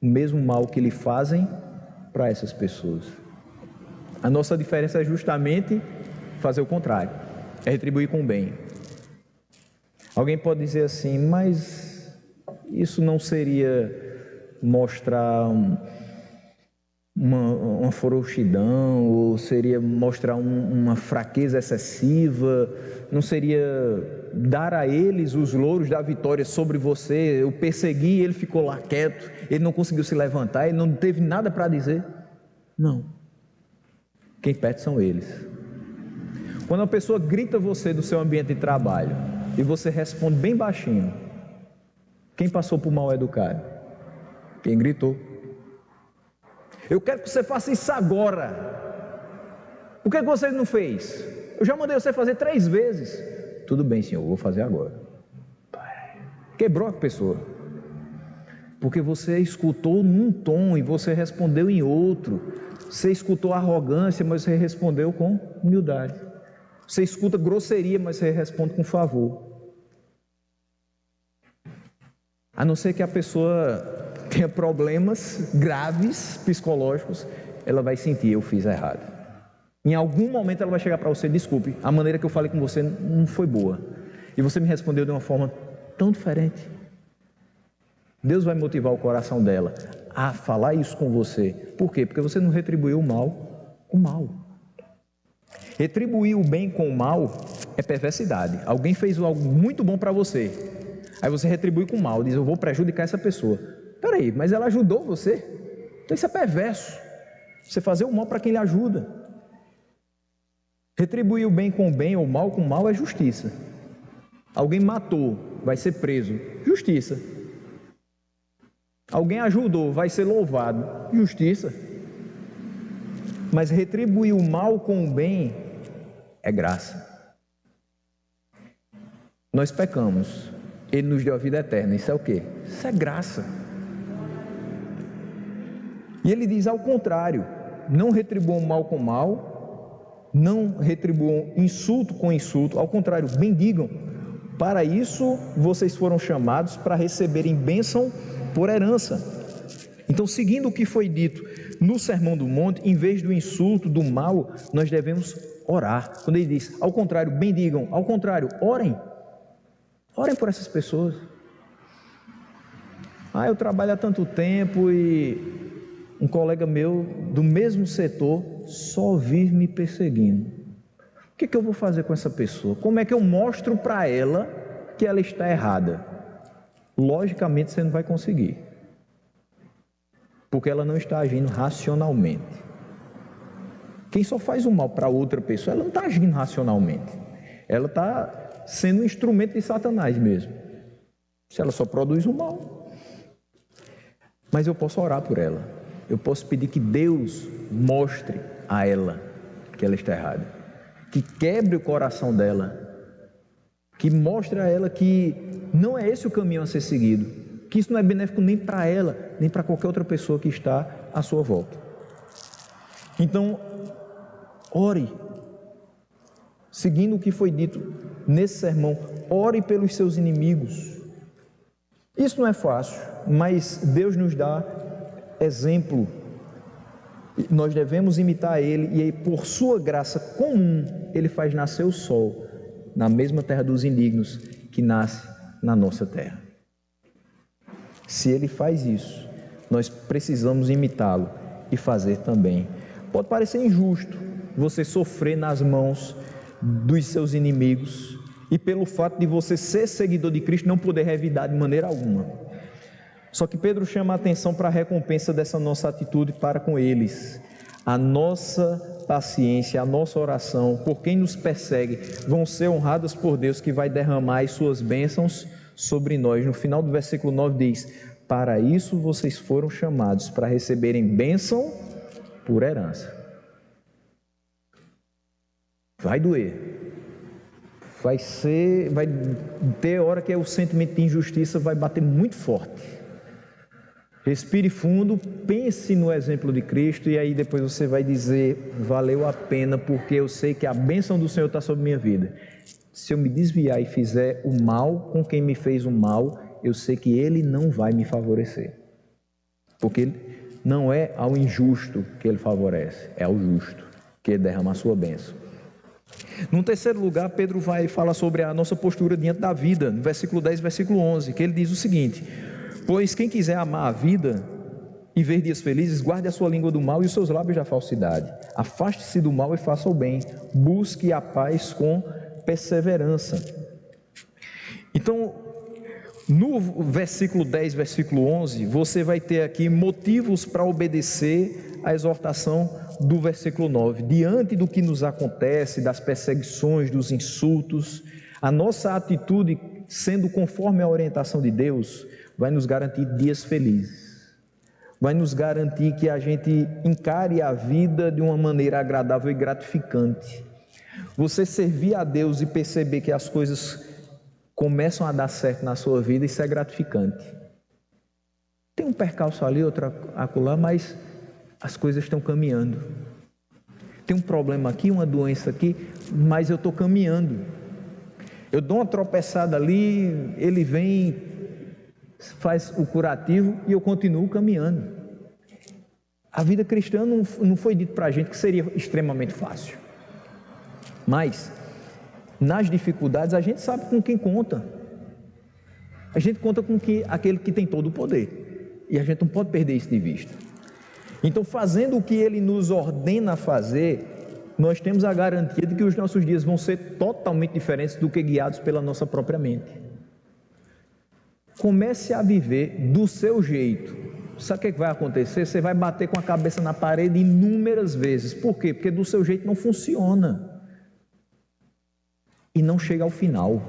o mesmo mal que lhe fazem para essas pessoas. A nossa diferença é justamente fazer o contrário, é retribuir com o bem. Alguém pode dizer assim, mas isso não seria mostrar uma frouxidão, ou seria mostrar uma fraqueza excessiva, não seria dar a eles os louros da vitória sobre você? Eu persegui, ele ficou lá quieto, ele não conseguiu se levantar, ele não teve nada para dizer. Não, quem perde são eles. Quando uma pessoa grita você do seu ambiente de trabalho e você responde bem baixinho, quem passou por mal educado? Quem gritou. Eu quero que você faça isso agora. Por que você não fez? Eu já mandei você fazer 3 vezes. Tudo bem, senhor, eu vou fazer agora. Quebrou a pessoa. Porque você escutou num tom e você respondeu em outro. Você escutou arrogância, mas você respondeu com humildade. Você escuta grosseria, mas você responde com favor. A não ser que a pessoa tenha problemas graves psicológicos, ela vai sentir, eu fiz errado. Em algum momento ela vai chegar para você, desculpe, a maneira que eu falei com você não foi boa. E você me respondeu de uma forma tão diferente. Deus vai motivar o coração dela a falar isso com você. Por quê? Porque você não retribuiu o mal com o mal. Retribuir o bem com o mal é perversidade. Alguém fez algo muito bom para você, aí você retribui com o mal, diz, eu vou prejudicar essa pessoa. Peraí, mas ela ajudou você? Então isso é perverso. Você fazer o mal para quem lhe ajuda. Retribuir o bem com o bem ou o mal com o mal é justiça. Alguém matou, vai ser preso, justiça. Alguém ajudou, vai ser louvado, justiça. Mas retribuir o mal com o bem é graça. Nós pecamos, Ele nos deu a vida eterna, isso é o quê? Isso é graça. E Ele diz ao contrário, não retribuam mal com mal, não retribuam insulto com insulto, ao contrário, bendigam. Para isso vocês foram chamados para receberem bênção por herança. Então, seguindo o que foi dito no Sermão do Monte, em vez do insulto, do mal, nós devemos orar. Quando ele diz, ao contrário, bendigam, ao contrário, orem. Orem por essas pessoas. Eu trabalho há tanto tempo e um colega meu do mesmo setor só vive me perseguindo. O que eu vou fazer com essa pessoa? Como é que eu mostro para ela que ela está errada? Logicamente você não vai conseguir, porque ela não está agindo racionalmente. Quem só faz o mal para outra pessoa, ela não está agindo racionalmente, ela está sendo um instrumento de Satanás mesmo, se ela só produz o mal. Mas eu posso orar por ela, eu posso pedir que Deus mostre a ela que ela está errada, que quebre o coração dela, que mostre a ela que não é esse o caminho a ser seguido, que isso não é benéfico nem para ela, nem para qualquer outra pessoa que está à sua volta. Então, ore, seguindo o que foi dito nesse sermão, ore pelos seus inimigos, Isso não é fácil, mas Deus nos dá exemplo. Nós devemos imitar Ele, e aí, por sua graça comum, Ele faz nascer o sol na mesma terra dos indignos que nasce na nossa terra. Se Ele faz isso, nós precisamos imitá-lo e fazer também. Pode parecer injusto você sofrer nas mãos dos seus inimigos e pelo fato de você ser seguidor de Cristo não poder revidar de maneira alguma. Só que Pedro chama a atenção para a recompensa dessa nossa atitude para com eles. A nossa paciência, a nossa oração por quem nos persegue vão ser honradas por Deus, que vai derramar as suas bênçãos sobre nós. No final do versículo 9 diz: para isso vocês foram chamados, para receberem bênção por herança. Vai doer, vai ter hora que o sentimento de injustiça vai bater muito forte. Respire fundo, pense no exemplo de Cristo, e aí depois você vai dizer: valeu a pena, porque eu sei que a bênção do Senhor está sobre minha vida. Se eu me desviar e fizer o mal com quem me fez o mal, eu sei que Ele não vai me favorecer, porque não é ao injusto que Ele favorece, é ao justo que Ele derrama a sua bênção. No terceiro lugar, Pedro vai falar sobre a nossa postura diante da vida, no versículo 10 e versículo 11, que ele diz o seguinte: pois quem quiser amar a vida e ver dias felizes, guarde a sua língua do mal e os seus lábios da falsidade. Afaste-se do mal e faça o bem, busque a paz com perseverança. Então, no versículo 10, versículo 11, você vai ter aqui motivos para obedecer à exortação do versículo 9. Diante do que nos acontece, das perseguições, dos insultos, a nossa atitude, sendo conforme a orientação de Deus, vai nos garantir dias felizes, vai nos garantir que a gente encare a vida de uma maneira agradável e gratificante. Você servir a Deus e perceber que as coisas começam a dar certo na sua vida, isso é gratificante. Tem um percalço ali, outro acolá, mas as coisas estão caminhando. Tem um problema aqui, uma doença aqui, mas eu estou caminhando. Eu dou uma tropeçada ali, ele vem, faz o curativo e eu continuo caminhando. A vida cristã não foi dito para a gente que seria extremamente fácil, mas nas dificuldades a gente sabe com quem conta. A gente conta com aquele que tem todo o poder, e a gente não pode perder isso de vista. Então, fazendo o que Ele nos ordena fazer, nós temos a garantia de que os nossos dias vão ser totalmente diferentes do que guiados pela nossa própria mente. Comece a viver do seu jeito. Sabe o que vai acontecer? Você vai bater com a cabeça na parede inúmeras vezes. Por quê? Porque do seu jeito não funciona e não chega ao final.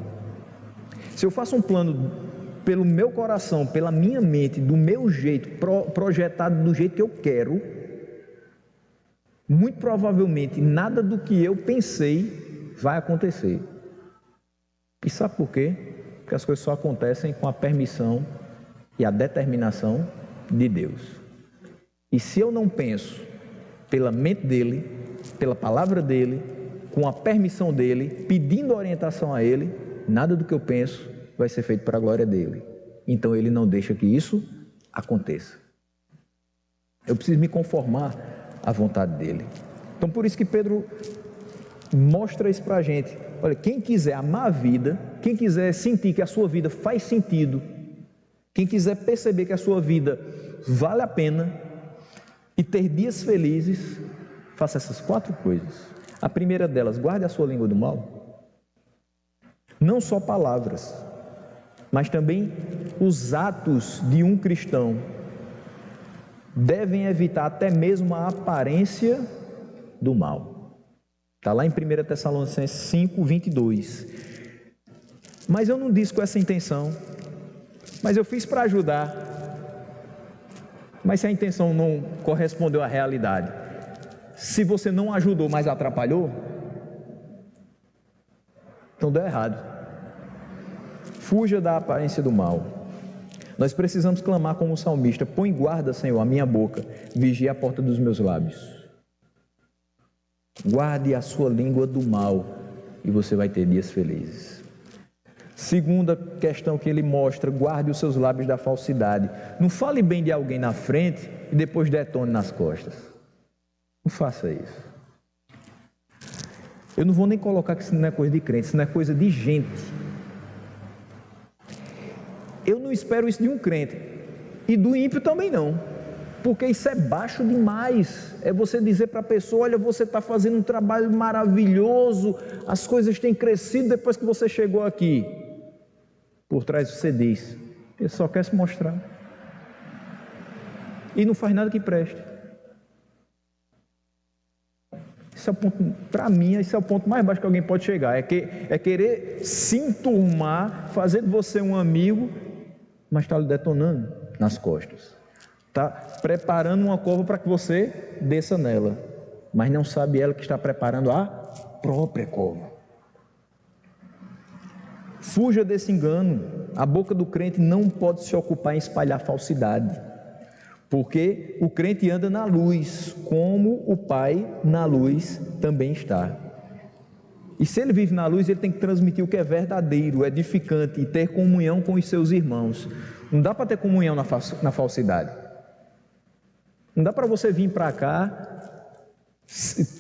Se eu faço um plano pelo meu coração, pela minha mente, do meu jeito, projetado do jeito que eu quero, muito provavelmente nada do que eu pensei vai acontecer. E sabe por quê? Porque as coisas só acontecem com a permissão e a determinação de Deus. E se eu não penso pela mente dele, pela palavra dele, com a permissão dele, pedindo orientação a ele, nada do que eu penso vai ser feito para a glória dele. Então ele não deixa que isso aconteça. Eu preciso me conformar à vontade dele. Então por isso que Pedro mostra isso para a gente. Olha, quem quiser amar a vida, quem quiser sentir que a sua vida faz sentido, quem quiser perceber que a sua vida vale a pena e ter dias felizes, faça essas 4 coisas. A primeira delas, guarde a sua língua do mal. Não só palavras, mas também os atos de um cristão devem evitar até mesmo a aparência do mal. Está lá em 1 Tessalonicenses 5, 22. Mas eu não disse com essa intenção, mas eu fiz para ajudar. Mas se a intenção não correspondeu à realidade, se você não ajudou, mas atrapalhou, então deu errado. Fuja da aparência do mal. Nós precisamos clamar como o salmista: põe guarda, Senhor, a minha boca, vigia a porta dos meus lábios. Guarde a sua língua do mal e você vai ter dias felizes. Segunda questão que ele mostra: guarde os seus lábios da falsidade. Não fale bem de alguém na frente e depois detone nas costas. Não faça isso. Eu não vou nem colocar que isso não é coisa de crente, isso não é coisa de gente. Eu não espero isso de um crente, e do ímpio também não, porque isso é baixo demais. É você dizer para a pessoa: olha, você está fazendo um trabalho maravilhoso, as coisas têm crescido depois que você chegou aqui. Por trás você diz: ele só quer se mostrar, e não faz nada que preste. Esse é o ponto, para mim, esse é o ponto mais baixo que alguém pode chegar, é querer se enturmar, fazer de você um amigo, mas está lhe detonando nas costas, está preparando uma cova para que você desça nela, mas não sabe ela que está preparando a própria cova. Fuja desse engano. A boca do crente não pode se ocupar em espalhar falsidade, porque o crente anda na luz, como o Pai na luz também está. E se ele vive na luz, ele tem que transmitir o que é verdadeiro, edificante, e ter comunhão com os seus irmãos. Não dá para ter comunhão na falsidade. Não dá para você vir para cá,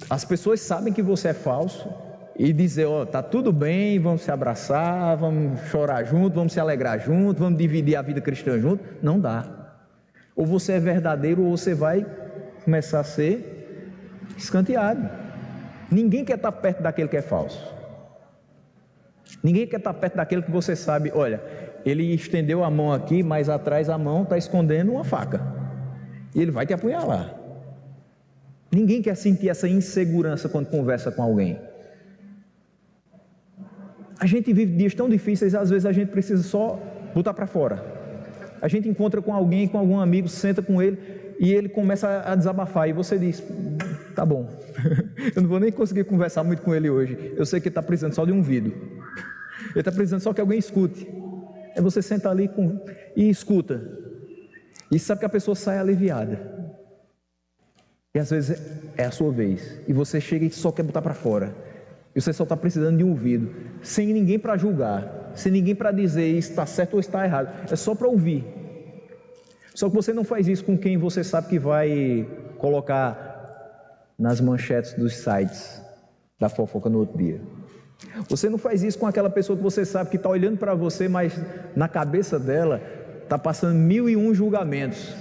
as pessoas sabem que você é falso, e dizer: ó, tá tudo bem, vamos se abraçar, vamos chorar junto, vamos se alegrar junto, vamos dividir a vida cristã junto. Não dá. Ou você é verdadeiro, ou você vai começar a ser escanteado. Ninguém quer estar perto daquele que é falso. Ninguém quer estar perto daquele que você sabe: olha, ele estendeu a mão aqui, mas atrás a mão está escondendo uma faca, e ele vai te apunhalar. Ninguém quer sentir essa insegurança quando conversa com alguém. A gente vive dias tão difíceis, às vezes a gente precisa só botar para fora. A gente encontra com alguém, com algum amigo, senta com ele e ele começa a desabafar, e você diz: tá bom, eu não vou nem conseguir conversar muito com ele hoje, eu sei que ele está precisando só de um ouvido, ele está precisando só que alguém escute. Aí você senta ali e escuta, e sabe que a pessoa sai aliviada, e às vezes é a sua vez, e você chega e só quer botar para fora, e você só está precisando de um ouvido, sem ninguém para julgar, sem ninguém para dizer isso está certo ou está errado, é só para ouvir. Só que você não faz isso com quem você sabe que vai colocar nas manchetes dos sites da fofoca no outro dia. Você não faz isso com aquela pessoa que você sabe que está olhando para você, mas na cabeça dela está passando 1001 julgamentos.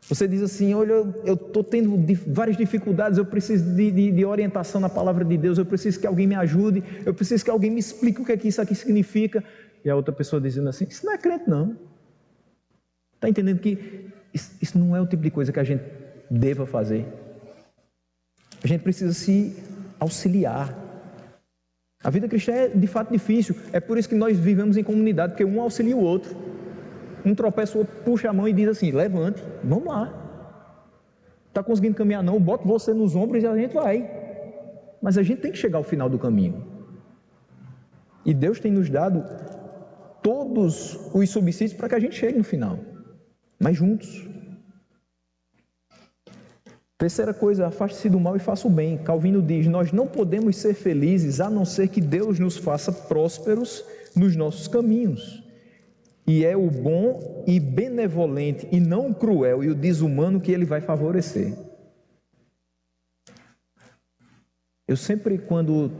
Você diz assim: olha, eu estou tendo várias dificuldades, eu preciso de orientação na palavra de Deus, eu preciso que alguém me ajude, eu preciso que alguém me explique o que é que isso aqui significa. E a outra pessoa dizendo assim: isso não é crente não. Está entendendo que isso não é o tipo de coisa que a gente deva fazer? A gente precisa se auxiliar. A vida cristã é de fato difícil, é por isso que nós vivemos em comunidade, porque um auxilia o outro. Um tropeça, o outro puxa a mão e diz assim: levante, vamos lá. Está conseguindo caminhar não? Bota você nos ombros e a gente vai. Mas a gente tem que chegar ao final do caminho. E Deus tem nos dado todos os subsídios para que a gente chegue no final, mas juntos. Terceira coisa: afaste-se do mal e faça o bem. Calvino diz: nós não podemos ser felizes a não ser que Deus nos faça prósperos nos nossos caminhos. E é o bom e benevolente, e não o cruel e o desumano, que Ele vai favorecer. Eu sempre, quando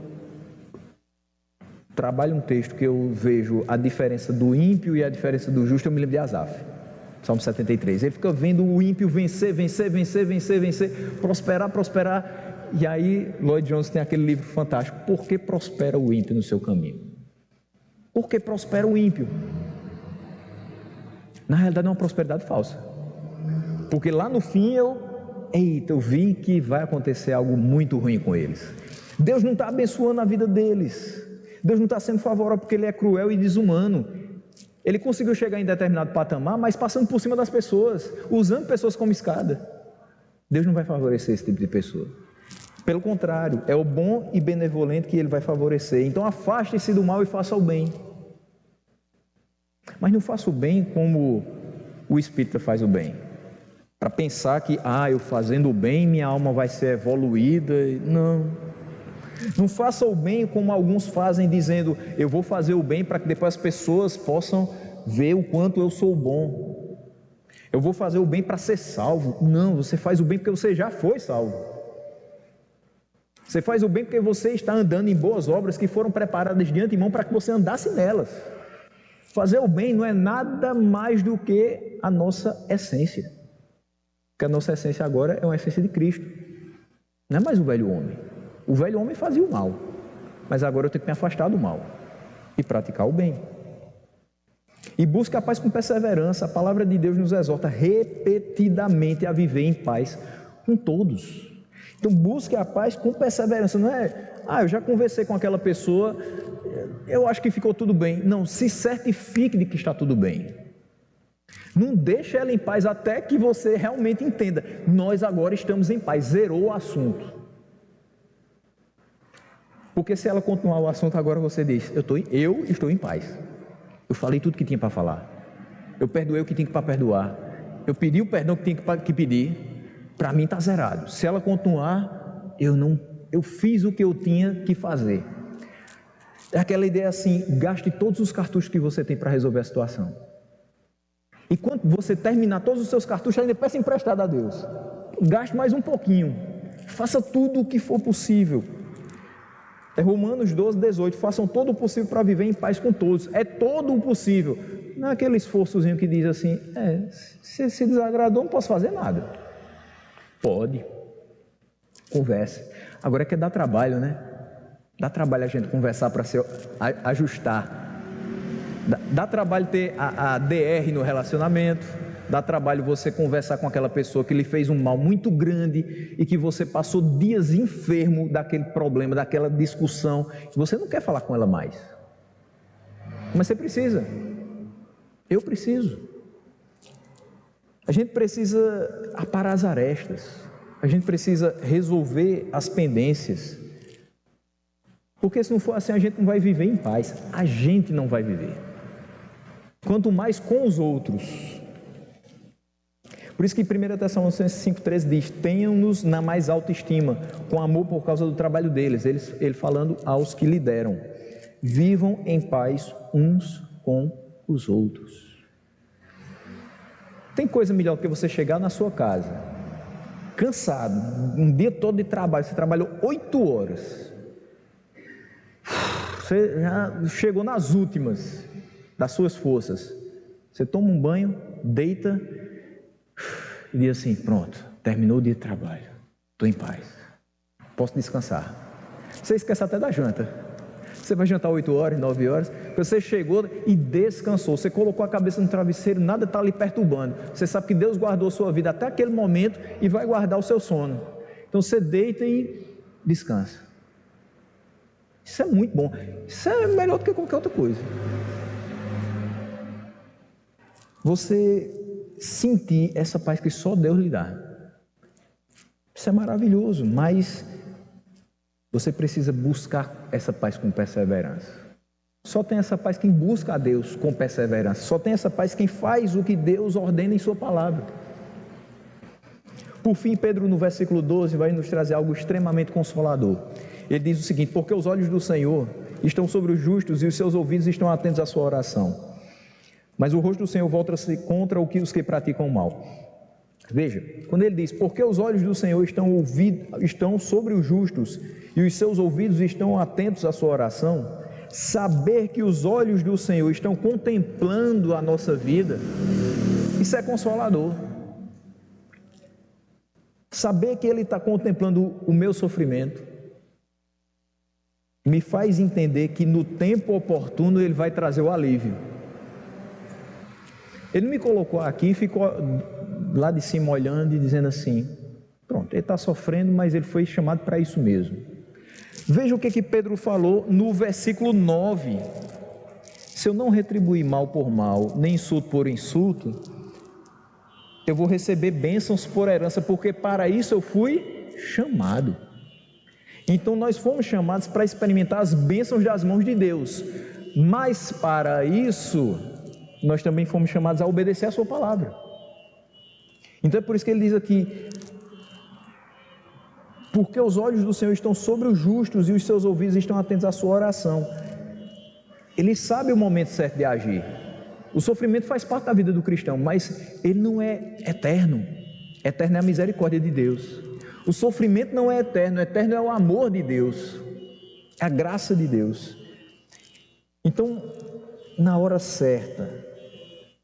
trabalho um texto que eu vejo a diferença do ímpio e a diferença do justo, eu me lembro de Asaf, Salmo 73. Ele fica vendo o ímpio vencer, prosperar. E aí Lloyd Jones tem aquele livro fantástico: Por que prospera o ímpio no seu caminho? Por que prospera o ímpio? Na realidade é uma prosperidade falsa, porque lá no fim eu vi que vai acontecer algo muito ruim com eles. Deus não está abençoando a vida deles, Deus não está sendo favorável, porque Ele é cruel e desumano. Ele conseguiu chegar em determinado patamar, mas passando por cima das pessoas, usando pessoas como escada. Deus não vai favorecer esse tipo de pessoa. Pelo contrário, é o bom e benevolente que Ele vai favorecer. Então afaste-se do mal e faça o bem. Mas não faça o bem como o espírita faz o bem, para pensar que eu fazendo o bem minha alma vai ser evoluída. Não. Não faça o bem como alguns fazem, dizendo: eu vou fazer o bem para que depois as pessoas possam ver o quanto eu sou bom. Eu vou fazer o bem para ser salvo. Não, você faz o bem porque você já foi salvo. Você faz o bem porque você está andando em boas obras que foram preparadas de antemão para que você andasse nelas. Fazer o bem não é nada mais do que a nossa essência. Porque a nossa essência agora é uma essência de Cristo. Não é mais o velho homem. O velho homem fazia o mal, mas agora eu tenho que me afastar do mal e praticar o bem. E busque a paz com perseverança. A palavra de Deus nos exorta repetidamente a viver em paz com todos. Então busque a paz com perseverança. Não é, eu já conversei com aquela pessoa, eu acho que ficou tudo bem. Não, se certifique de que está tudo bem. Não deixe ela em paz até que você realmente entenda: nós agora estamos em paz, zerou o assunto. Porque se ela continuar o assunto agora, você diz: eu estou em paz. Eu falei tudo que tinha para falar. Eu perdoei o que tinha para perdoar. Eu pedi o perdão que tinha que pedir. Para mim está zerado. Se ela continuar, eu fiz o que eu tinha que fazer. É aquela ideia assim: gaste todos os cartuchos que você tem para resolver a situação. E quando você terminar todos os seus cartuchos, ainda peça emprestado a Deus. Gaste mais um pouquinho. Faça tudo o que for possível. É Romanos 12, 18, façam todo o possível para viver em paz com todos. É todo o possível. Não é aquele esforçozinho que diz assim: se desagradou, não posso fazer nada. Pode. Converse. Agora é que dá trabalho, né? Dá trabalho a gente conversar para se ajustar. Dá trabalho ter a DR no relacionamento. Dá trabalho você conversar com aquela pessoa que lhe fez um mal muito grande e que você passou dias enfermo daquele problema, daquela discussão, que você não quer falar com ela mais. Mas você precisa. Eu preciso. A gente precisa aparar as arestas. A gente precisa resolver as pendências. Porque se não for assim, a gente não vai viver em paz. A gente não vai viver. Quanto mais com os outros. Por isso que 1 Tessalonicenses 5,13 diz: tenham-nos na mais alta estima, com amor por causa do trabalho deles. Ele falando aos que lideram. Vivam em paz uns com os outros. Tem coisa melhor do que você chegar na sua casa, cansado, um dia todo de trabalho, você trabalhou 8 horas. Você já chegou nas últimas das suas forças. Você toma um banho, deita e diz assim: pronto, terminou o dia de trabalho, estou em paz, posso descansar. Você esquece até da janta. Você vai jantar 8 horas, 9 horas, você chegou e descansou, você colocou a cabeça no travesseiro, nada está lhe perturbando. Você sabe que Deus guardou a sua vida até aquele momento e vai guardar o seu sono. Então você deita e descansa. Isso é muito bom. Isso é melhor do que qualquer outra coisa. Você sentir essa paz que só Deus lhe dá. Isso é maravilhoso, mas você precisa buscar essa paz com perseverança. Só tem essa paz quem busca a Deus com perseverança. Só tem essa paz quem faz o que Deus ordena em sua palavra. Por fim, Pedro, no versículo 12, vai nos trazer algo extremamente consolador. Ele diz o seguinte: porque os olhos do Senhor estão sobre os justos e os seus ouvidos estão atentos à sua oração. Mas o rosto do Senhor volta-se contra os que praticam o mal. Veja, quando ele diz: porque os olhos do Senhor estão sobre os justos e os seus ouvidos estão atentos à sua oração, saber que os olhos do Senhor estão contemplando a nossa vida, isso é consolador. Saber que Ele está contemplando o meu sofrimento me faz entender que no tempo oportuno Ele vai trazer o alívio. Ele não me colocou aqui e ficou lá de cima olhando e dizendo assim: pronto, ele está sofrendo, mas ele foi chamado para isso mesmo. Veja o que Pedro falou no versículo 9: se eu não retribuir mal por mal, nem insulto por insulto, eu vou receber bênçãos por herança, porque para isso eu fui chamado. Então nós fomos chamados para experimentar as bênçãos das mãos de Deus, mas para isso nós também fomos chamados a obedecer a sua palavra. Então é por isso que ele diz aqui: porque os olhos do Senhor estão sobre os justos e os seus ouvidos estão atentos à sua oração. Ele sabe o momento certo de agir. O sofrimento faz parte da vida do cristão, mas ele não é eterno. Eterno é a misericórdia de Deus. O sofrimento não é eterno, eterno é o amor de Deus, é a graça de Deus. Então, na hora certa,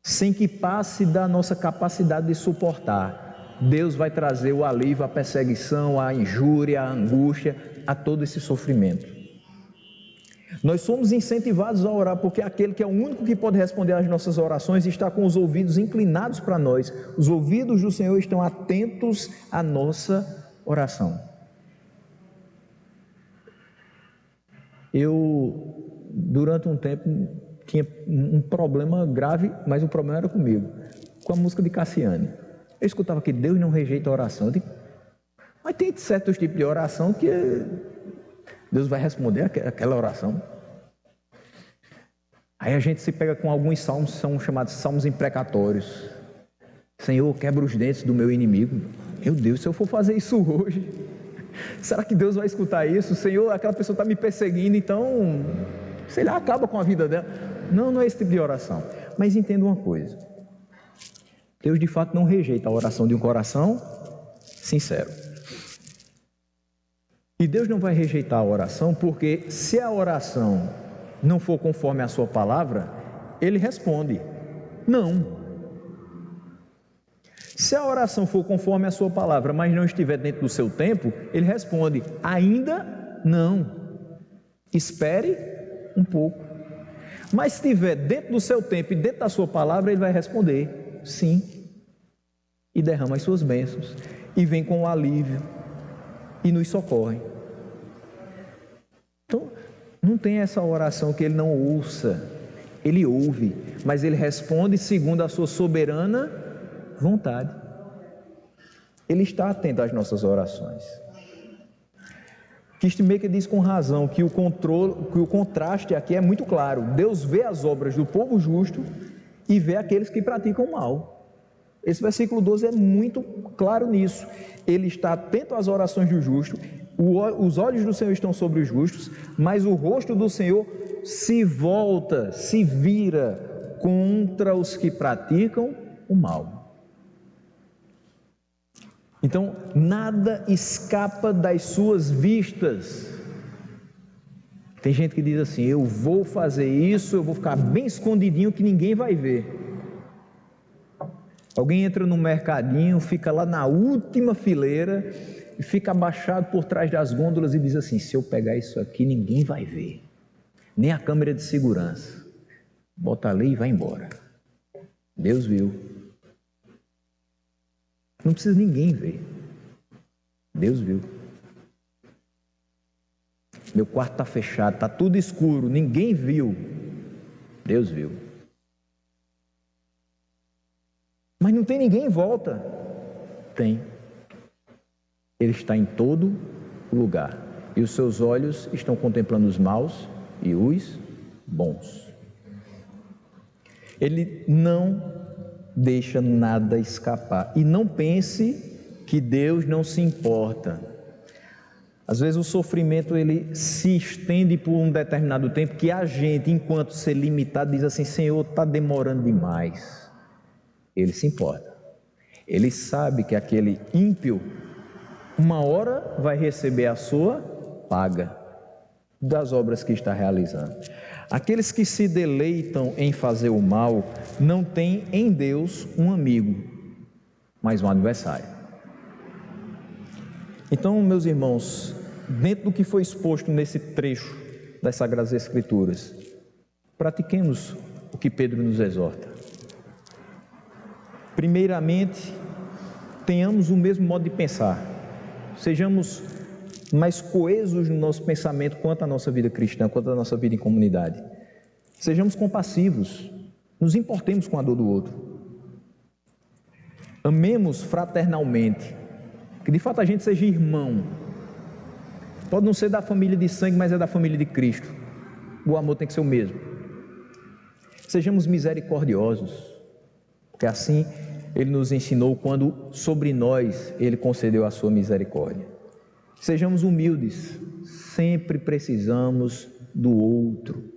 sem que passe da nossa capacidade de suportar, Deus vai trazer o alívio, a perseguição, a injúria, a angústia, a todo esse sofrimento. Nós somos incentivados a orar, porque aquele que é o único que pode responder às nossas orações está com os ouvidos inclinados para nós. Os ouvidos do Senhor estão atentos à nossa oração. Eu, durante um tempo, tinha um problema grave, mas o problema era comigo, com a música de Cassiane. Eu escutava que Deus não rejeita a oração. Eu digo, mas tem certos tipos de oração que Deus vai responder aquela oração. Aí a gente se pega com alguns salmos, são chamados salmos imprecatórios. Senhor, quebra os dentes do meu inimigo. Meu Deus, se eu for fazer isso hoje, será que Deus vai escutar isso? Senhor, aquela pessoa está me perseguindo, então, sei lá, acaba com a vida dela. Não é esse tipo de oração. Mas entenda uma coisa, Deus de fato não rejeita a oração de um coração sincero. E Deus não vai rejeitar a oração, porque se a oração não for conforme a sua palavra, Ele responde, não. Se a oração for conforme a sua palavra, mas não estiver dentro do seu tempo, Ele responde, ainda não. Espere um pouco. Mas se estiver dentro do seu tempo e dentro da sua palavra, Ele vai responder, sim. E derrama as suas bênçãos, e vem com o alívio, e nos socorre. Então, não tem essa oração que Ele não ouça. Ele ouve, mas Ele responde segundo a sua soberana vontade. Ele está atento às nossas orações. Kistemaker diz com razão que o contraste aqui é muito claro. Deus vê as obras do povo justo e vê aqueles que praticam o mal. Esse versículo 12 é muito claro nisso. Ele está atento às orações do justo, os olhos do Senhor estão sobre os justos, mas o rosto do Senhor se volta, se vira contra os que praticam o mal. Então, nada escapa das suas vistas. Tem gente que diz assim, eu vou fazer isso, eu vou ficar bem escondidinho que ninguém vai ver. Alguém entra no mercadinho, fica lá na última fileira e fica abaixado por trás das gôndolas e diz assim, se eu pegar isso aqui ninguém vai ver, nem a câmera de segurança. Bota ali e vai embora. Deus viu. Não precisa ninguém ver. Deus viu. Meu quarto está fechado, está tudo escuro, ninguém viu. Deus viu. Mas não tem ninguém em volta. Tem. Ele está em todo lugar. E os seus olhos estão contemplando os maus e os bons. Ele não deixa nada escapar. E não pense que Deus não se importa. Às vezes o sofrimento ele se estende por um determinado tempo que a gente, enquanto ser limitado, diz assim, Senhor, está demorando demais. Ele se importa. Ele sabe que aquele ímpio, uma hora vai receber a sua paga das obras que está realizando. Aqueles que se deleitam em fazer o mal, não têm em Deus um amigo, mas um adversário. Então, meus irmãos, dentro do que foi exposto nesse trecho das Sagradas Escrituras, pratiquemos o que Pedro nos exorta. Primeiramente, tenhamos o mesmo modo de pensar, sejamos mais coesos no nosso pensamento quanto à nossa vida cristã, quanto à nossa vida em comunidade. Sejamos compassivos, nos importemos com a dor do outro. Amemos fraternalmente, que de fato a gente seja irmão. Pode não ser da família de sangue, mas é da família de Cristo. O amor tem que ser o mesmo. Sejamos misericordiosos, porque assim Ele nos ensinou quando sobre nós Ele concedeu a sua misericórdia. Sejamos humildes, sempre precisamos do outro,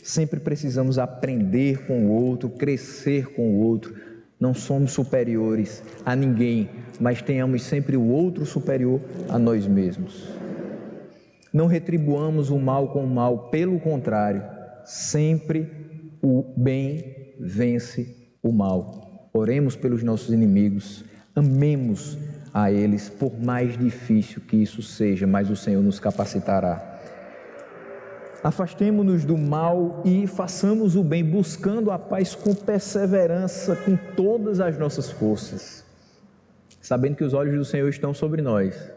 sempre precisamos aprender com o outro, crescer com o outro. Não somos superiores a ninguém, mas tenhamos sempre o outro superior a nós mesmos. Não retribuamos o mal com o mal, pelo contrário, sempre o bem vence o mal. Oremos pelos nossos inimigos, amemos a eles, por mais difícil que isso seja, mas o Senhor nos capacitará. Afastemo-nos do mal e façamos o bem, buscando a paz com perseverança, com todas as nossas forças, sabendo que os olhos do Senhor estão sobre nós,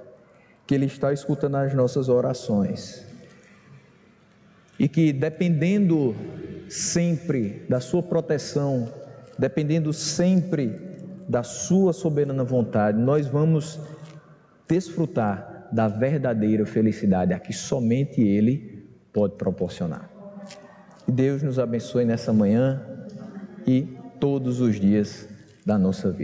que Ele está escutando as nossas orações e que, dependendo sempre da sua proteção, dependendo sempre da sua soberana vontade, nós vamos desfrutar da verdadeira felicidade, a que somente Ele pode proporcionar. Que Deus nos abençoe nessa manhã e todos os dias da nossa vida.